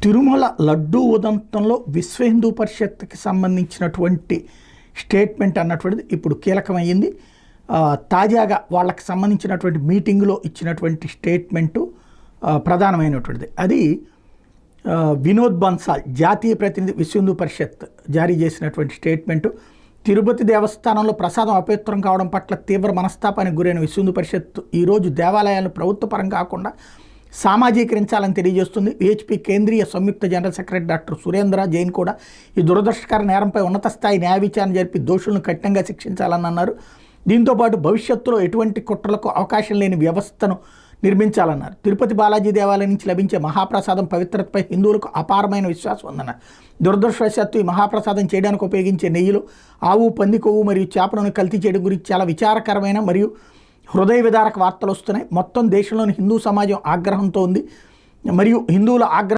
తిరుమల లడ్డూ ఉదంతంలో విశ్వ హిందూ పరిషత్కి సంబంధించినటువంటి స్టేట్మెంట్ అన్నటువంటిది ఇప్పుడు కీలకమైంది. తాజాగా వాళ్ళకి సంబంధించినటువంటి మీటింగ్లో ఇచ్చినటువంటి స్టేట్మెంటు ప్రధానమైనటువంటిది. అది వినోద్ బన్సాల్ జాతీయ ప్రతినిధి విశ్వ హిందూ పరిషత్ జారీ చేసినటువంటి స్టేట్మెంటు. తిరుపతి దేవస్థానంలో ప్రసాదం అపవిత్రం కావడం పట్ల తీవ్ర మనస్తాపానికి గురైన విశ్వ హిందూ పరిషత్ ఈరోజు దేవాలయాలను ప్రభుత్వపరం కాకుండా సామాజీకరించాలని తెలియజేస్తుంది. విహెచ్పి కేంద్రీయ సంయుక్త general secretary doctor Surendra Jain కూడా ఈ దురదృష్టకర నేరంపై ఉన్నత స్థాయి న్యాయ విచారణ జరిపి దోషులను కఠినంగా శిక్షించాలని అన్నారు. దీంతోపాటు భవిష్యత్తులో ఎటువంటి కుట్రలకు అవకాశం లేని వ్యవస్థను నిర్మించాలన్నారు. తిరుపతి బాలాజీ దేవాలయం నుంచి లభించే మహాప్రసాదం పవిత్రతపై హిందువులకు అపారమైన విశ్వాసం ఉందన్నారు. దురదృష్టవశాత్తు ఈ మహాప్రసాదం చేయడానికి ఉపయోగించే నెయ్యిలో ఆవు, పంది కొవ్వు మరియు చేపలను కల్తీ చేయడం గురించి చాలా విచారకరమైన మరియు హృదయ విదారక వార్తలు వస్తున్నాయి. మొత్తం దేశంలోని హిందూ సమాజం ఆగ్రహంతో ఉంది మరియు హిందువుల ఆగ్రహం